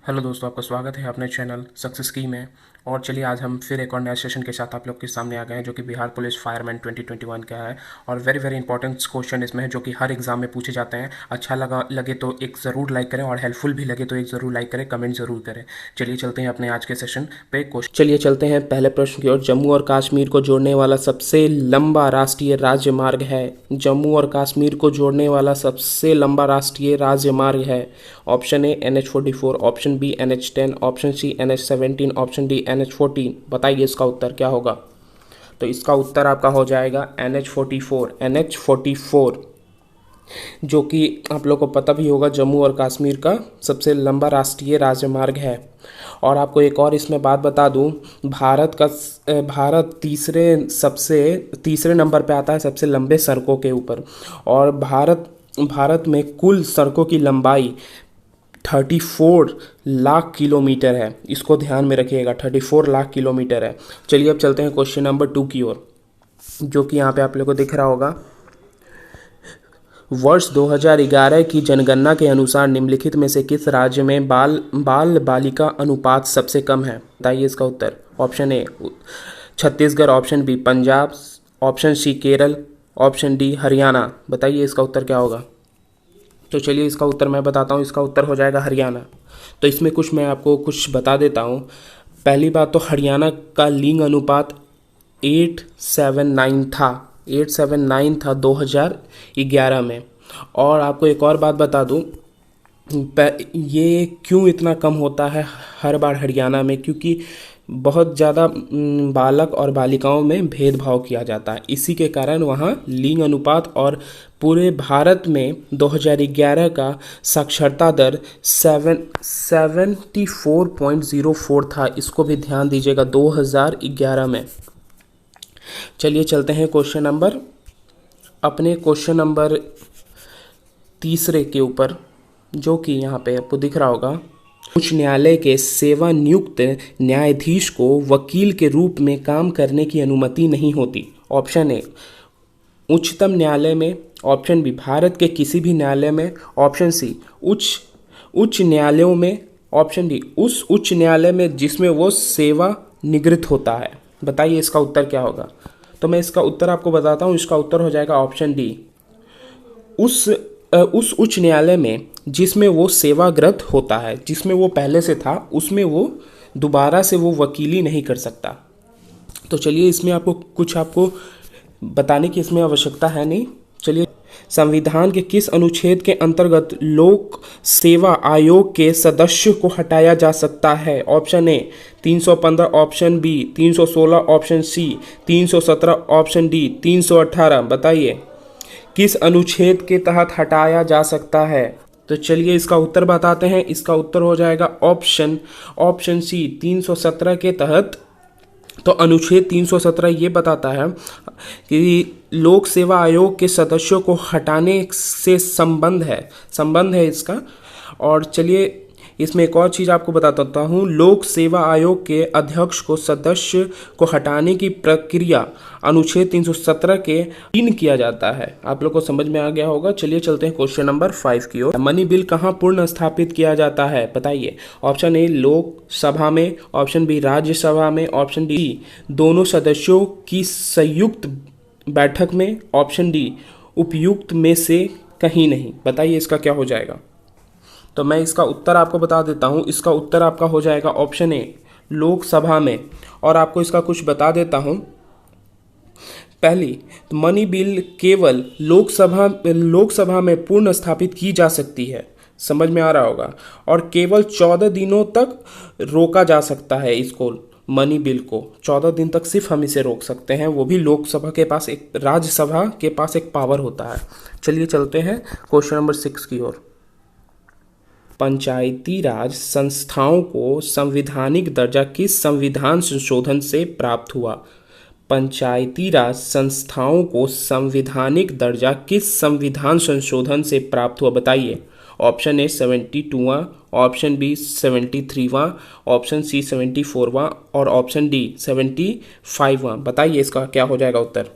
Hello दोस्तों, आपका स्वागत है अपने चैनल सक्सेस की में। और चलिए आज हम फिर एक और नया सेशन के साथ आप लोग के सामने आ गए हैं, जो कि बिहार पुलिस फायरमैन 2021 का है। और वेरी वेरी इंपॉर्टेंट क्वेश्चन इसमें है, जो कि हर एग्जाम में पूछे जाते हैं। अच्छा लगे तो एक ज़रूर लाइक करें, और हेल्पफुल भी लगे तो एक ज़रूर लाइक करें, कमेंट ज़रूर करें। चलिए चलते हैं अपने आज के सेशन पे क्वेश्चन। चलिए चलते हैं पहले प्रश्न की ओर। जम्मू और कश्मीर को जोड़ने वाला सबसे लंबा राष्ट्रीय राजमार्ग है। जम्मू और कश्मीर को जोड़ने वाला सबसे लंबा राष्ट्रीय राजमार्ग है। Option A NH44, option B NH10, option C NH17, option D NH14। बताइए इसका उत्तर क्या होगा। तो इसका उत्तर आपका हो जाएगा NH44 जो कि आप लोग को पता भी होगा जम्मू और कश्मीर का सबसे लंबा राष्ट्रीय राजमार्ग है। और आपको एक और इसमें बात बता दूं, भारत तीसरे नंबर पे आता है सबसे लंबे सड़कों के ऊपर। और भारत में कुल सड़कों की लंबाई 34 लाख किलोमीटर है। इसको ध्यान में रखिएगा, 34 लाख किलोमीटर है। चलिए अब चलते हैं क्वेश्चन नंबर 2 की ओर, जो कि यहाँ पे आप लोग को दिख रहा होगा। वर्ष 2011 की जनगणना के अनुसार निम्नलिखित में से किस राज्य में बाल बालिका अनुपात सबसे कम है। बताइए इसका उत्तर। Option A Chhattisgarh, option B Punjab, option C Kerala, option D Haryana. बताइए इसका उत्तर क्या होगा। तो चलिए इसका उत्तर मैं बताता हूँ। इसका उत्तर हो जाएगा हरियाणा। तो इसमें मैं आपको कुछ बता देता हूँ। पहली बात तो हरियाणा का लिंग अनुपात 879 था 2011 में। और आपको एक और बात बता दूँ, ये क्यों इतना कम होता है हर बार हरियाणा में, क्योंकि बहुत ज़्यादा बालक और बालिकाओं में भेदभाव किया जाता है। इसी के कारण वहाँ लिंग अनुपात और पूरे भारत में 2011 का साक्षरता दर 74.04 था। इसको भी ध्यान दीजिएगा 2011 में। चलिए चलते हैं क्वेश्चन नंबर तीसरे के ऊपर, जो कि यहाँ पे आपको दिख रहा होगा। उच्च न्यायालय के सेवानियुक्त न्यायाधीश को वकील के रूप में काम करने की अनुमति नहीं होती। ऑप्शन ए उच्चतम न्यायालय में, ऑप्शन बी भारत के किसी भी न्यायालय में, ऑप्शन सी उच्च न्यायालयों में, ऑप्शन डी उस उच्च न्यायालय में जिसमें वो सेवा निवृत्त होता है। बताइए इसका उत्तर क्या होगा। तो मैं इसका उत्तर आपको बताता हूँ। इसका उत्तर हो जाएगा ऑप्शन डी उस उच्च न्यायालय में जिसमें वो सेवाग्रत होता है, जिसमें वो पहले से था, उसमें वो दोबारा से वो वकीली नहीं कर सकता। तो चलिए इसमें आपको बताने की इसमें आवश्यकता है नहीं। चलिए, संविधान के किस अनुच्छेद के अंतर्गत लोक सेवा आयोग के सदस्य को हटाया जा सकता है। Option A 315, option B 316, option C 317, option D 318। बताइए किस अनुच्छेद के तहत हटाया जा सकता है। तो चलिए इसका उत्तर बताते हैं। इसका उत्तर हो जाएगा ऑप्शन सी 317 के तहत। तो अनुच्छेद 317 ये बताता है कि लोक सेवा आयोग के सदस्यों को हटाने से संबंध है इसका। और चलिए इसमें एक और चीज़ आपको बताता हूँ। लोक सेवा आयोग के अध्यक्ष को सदस्य को हटाने की प्रक्रिया अनुच्छेद 317 के 3 किया जाता है। आप लोग को समझ में आ गया होगा। चलिए चलते हैं क्वेश्चन नंबर 5 की ओर। मनी बिल कहाँ पूर्ण स्थापित किया जाता है। बताइए। ऑप्शन ए लोकसभा में, ऑप्शन बी राज्यसभा में, ऑप्शन डी दोनों सदस्यों की संयुक्त बैठक में, ऑप्शन डी उपयुक्त में से कहीं नहीं। बताइए इसका क्या हो जाएगा। तो मैं इसका उत्तर आपको बता देता हूँ। इसका उत्तर आपका हो जाएगा ऑप्शन ए लोकसभा में। और आपको इसका कुछ बता देता हूँ। पहली, मनी बिल केवल लोकसभा में पूर्ण स्थापित की जा सकती है। समझ में आ रहा होगा। और केवल 14 दिनों तक रोका जा सकता है इसको। मनी बिल को 14 दिन तक सिर्फ हम इसे रोक सकते हैं, वो भी राज्यसभा के पास एक पावर होता है। चलिए चलते हैं क्वेश्चन नंबर 6 की ओर। पंचायती राज संस्थाओं को संवैधानिक दर्जा किस संविधान संशोधन से प्राप्त हुआ। पंचायती राज संस्थाओं को संवैधानिक दर्जा किस संविधान संशोधन से प्राप्त हुआ। बताइए। ऑप्शन ए 72वां, ऑप्शन बी 73वां, ऑप्शन सी 74वां और ऑप्शन डी 75वां। बताइए इसका क्या हो जाएगा उत्तर।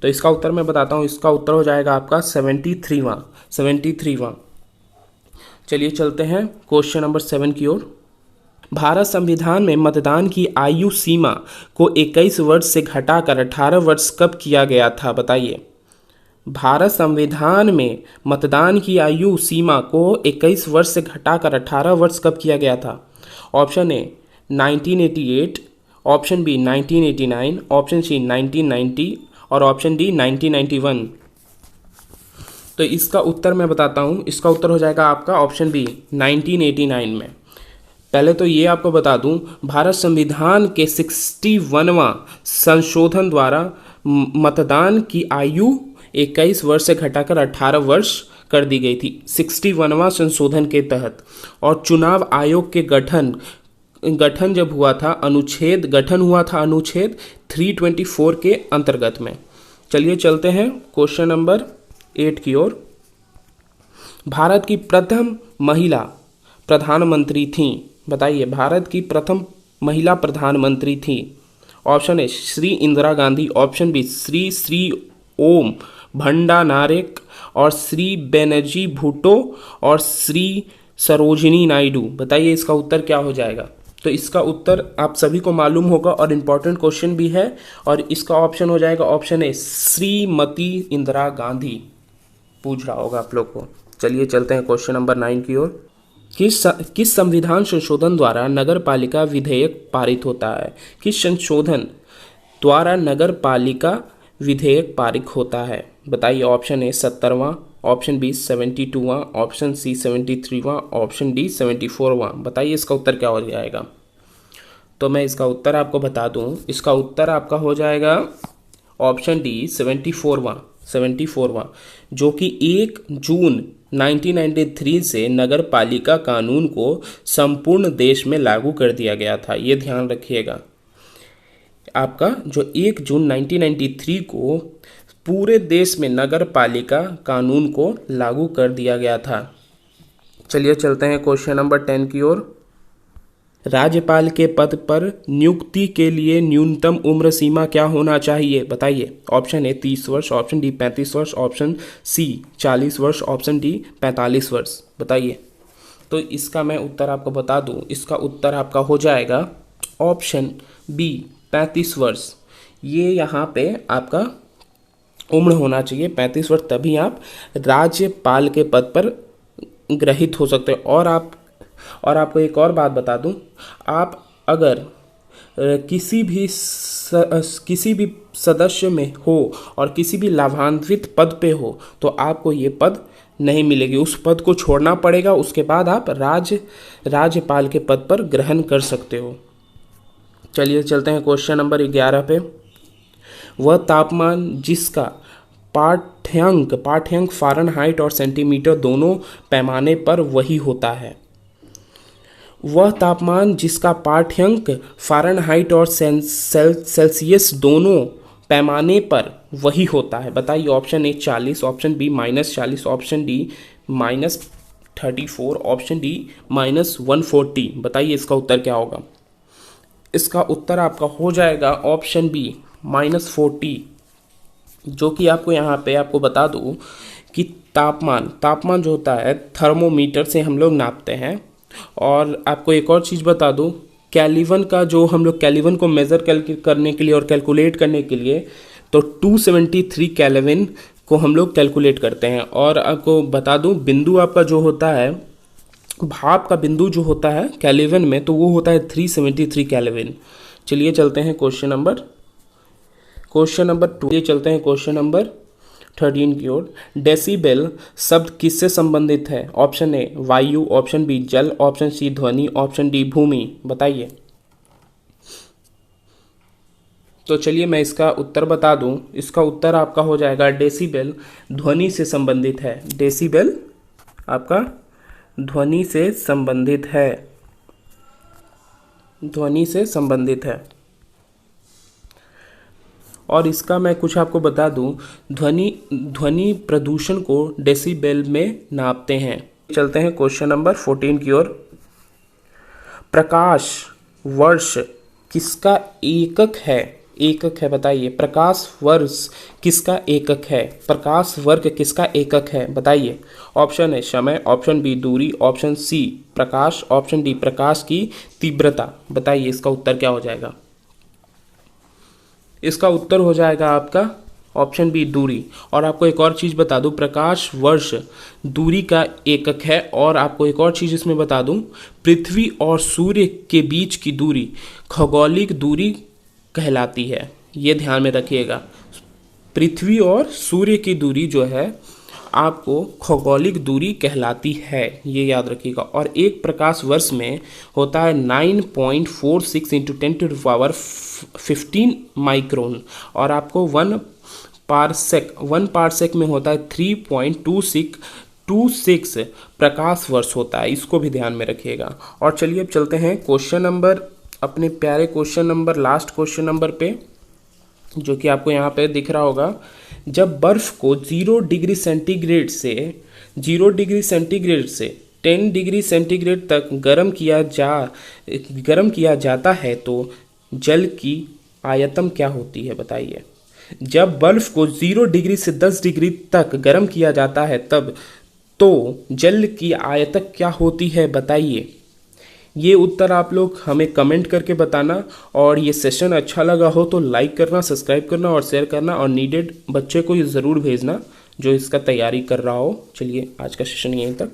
तो इसका उत्तर मैं बताता हूँ। इसका उत्तर हो जाएगा आपका 73वां। चलिए चलते हैं क्वेश्चन नंबर 7 की ओर। भारत संविधान में मतदान की आयु सीमा को 21 वर्ष से घटाकर 18 वर्ष कब किया गया था, बताइए। भारत संविधान में मतदान की आयु सीमा को 21 वर्ष से घटाकर 18 वर्ष कब किया गया था? Option A 1988, option B 1989, option C 1990 और ऑप्शन डी 1991। तो इसका उत्तर मैं बताता हूँ। इसका उत्तर हो जाएगा आपका ऑप्शन बी 1989 में। पहले तो ये आपको बता दूं, भारत संविधान के 61वां संशोधन द्वारा मतदान की आयु 21 वर्ष से घटाकर 18 वर्ष कर दी गई थी 61वां संशोधन के तहत। और चुनाव आयोग के गठन जब हुआ था, गठन हुआ था अनुच्छेद 324 के अंतर्गत में। चलिए चलते हैं क्वेश्चन नंबर 8 की ओर। भारत की प्रथम महिला प्रधानमंत्री थी, बताइए। भारत की प्रथम महिला प्रधानमंत्री थी। Option A Shri Indira Gandhi, option B Shri Om Bandaranaike और श्री बेनर्जी भुट्टो और श्री सरोजिनी नायडू। बताइए इसका उत्तर क्या हो जाएगा। तो इसका उत्तर आप सभी को मालूम होगा और इम्पॉर्टेंट क्वेश्चन भी है, और इसका ऑप्शन हो जाएगा ऑप्शन ए श्रीमती इंदिरा गांधी। पूछ रहा होगा आप लोग को। चलिए चलते हैं क्वेश्चन नंबर 9 की ओर। किस संविधान संशोधन द्वारा नगर पालिका विधेयक पारित होता है? किस संशोधन द्वारा नगर पालिका विधेयक पारित होता है, बताइए। ऑप्शन ए 70वां, ऑप्शन बी 72वां, ऑप्शन सी 73वां, ऑप्शन डी 74वां। बताइए इसका उत्तर क्या हो जाएगा। तो मैं इसका उत्तर आपको बता दूं। इसका उत्तर आपका हो जाएगा ऑप्शन डी 74वां, जो कि 1 जून 1993 से नगर पालिका कानून को संपूर्ण देश में लागू कर दिया गया था। ये ध्यान रखिएगा। आपका जो 1 जून 1993 को पूरे देश में नगर पालिका कानून को लागू कर दिया गया था। चलिए चलते हैं क्वेश्चन नंबर 10 की ओर। राज्यपाल के पद पर नियुक्ति के लिए न्यूनतम उम्र सीमा क्या होना चाहिए, बताइए। ऑप्शन ए 30 वर्ष, ऑप्शन डी 35 वर्ष, ऑप्शन सी 40 वर्ष, ऑप्शन डी 45 वर्ष। बताइए। तो इसका मैं उत्तर आपको बता दूं। इसका उत्तर आपका हो जाएगा ऑप्शन बी 35 वर्ष। ये यहाँ पे आपका उम्र होना चाहिए 35 वर्ष, तभी आप राज्यपाल के पद पर ग्रहित हो सकते हैं। और आपको एक और बात बता दूं, आप अगर किसी भी सदस्य में हो और किसी भी लाभान्वित पद पे हो तो आपको ये पद नहीं मिलेगी, उस पद को छोड़ना पड़ेगा। उसके बाद आप राज्यपाल के पद पर ग्रहण कर सकते हो। चलिए चलते हैं क्वेश्चन नंबर 11 पे। वह तापमान जिसका पाठ्यांक फ़ारेनहाइट और सेंटीमीटर दोनों पैमाने पर वही होता है। वह तापमान जिसका पाठ्यांक फ़ारेनहाइट और सेल्सियस दोनों पैमाने पर वही होता है, बताइए। Option A 40, option B -40, option D -34, option D -140। बताइए इसका उत्तर क्या होगा। इसका उत्तर आपका हो जाएगा ऑप्शन बी -40, जो कि आपको यहाँ पे आपको बता दूँ कि तापमान जो होता है थर्मोमीटर से हम लोग नापते हैं। और आपको एक और चीज़ बता दूँ, कैल्विन का जो हम लोग कैल्विन को मेज़र करने के लिए और कैलकुलेट करने के लिए तो 273 कैल्विन को हम लोग कैलकुलेट करते हैं। और आपको बता दूँ बिंदु आपका जो होता है, भाप का बिंदु जो होता है कैल्विन में, तो वो होता है 373 कैल्विन। चलिए चलते हैं क्वेश्चन नंबर 2। चलते हैं क्वेश्चन नंबर 13 की ओर। डेसिबल शब्द किससे संबंधित है? ऑप्शन ए वायु, ऑप्शन बी जल, ऑप्शन सी ध्वनि, ऑप्शन डी भूमि। बताइए। तो चलिए मैं इसका उत्तर बता दूं। इसका उत्तर आपका हो जाएगा डेसिबल ध्वनि से संबंधित है। डेसिबल आपका ध्वनि से संबंधित है। ध्वनि से संबंधित है। और इसका मैं कुछ आपको बता दूं, ध्वनि प्रदूषण को डेसिबल में नापते हैं। चलते हैं क्वेश्चन नंबर 14 की ओर। प्रकाश वर्ष किसका एकक है? एकक है बताइए। प्रकाश वर्ष किसका एकक है? प्रकाश वर्ग किसका एकक है बताइए। ऑप्शन है समय, ऑप्शन बी दूरी, ऑप्शन सी प्रकाश, ऑप्शन डी प्रकाश की तीव्रता। बताइए इसका उत्तर क्या हो जाएगा? इसका उत्तर हो जाएगा आपका ऑप्शन बी दूरी। और आपको एक और चीज़ बता दूं, प्रकाश वर्ष दूरी का एकक है। और आपको एक और चीज़ इसमें बता दूं, पृथ्वी और सूर्य के बीच की दूरी खगोलिक दूरी कहलाती है। ये ध्यान में रखिएगा, पृथ्वी और सूर्य की दूरी जो है आपको खगोलिक दूरी कहलाती है, ये याद रखिएगा। और एक प्रकाश वर्ष में होता है 9.46 इंटू 10⁻15 माइक्रोन। और आपको वन पारसेक में होता है 3.26 प्रकाश वर्ष होता है। इसको भी ध्यान में रखिएगा। और चलिए अब चलते हैं क्वेश्चन नंबर, अपने प्यारे question number, last question number पे, जो कि आपको यहाँ पे दिख रहा होगा। जब बर्फ को 0 डिग्री सेंटीग्रेड से 10 डिग्री सेंटीग्रेड तक गर्म किया जाता है तो जल की आयतन क्या होती है बताइए। जब बर्फ को 0 डिग्री से 10 डिग्री तक गर्म किया जाता है तब तो जल की आयतन क्या होती है बताइए। ये उत्तर आप लोग हमें कमेंट करके बताना। और ये सेशन अच्छा लगा हो तो लाइक करना, सब्सक्राइब करना और शेयर करना। और नीडेड बच्चे को ये ज़रूर भेजना जो इसका तैयारी कर रहा हो। चलिए आज का सेशन यहीं तक।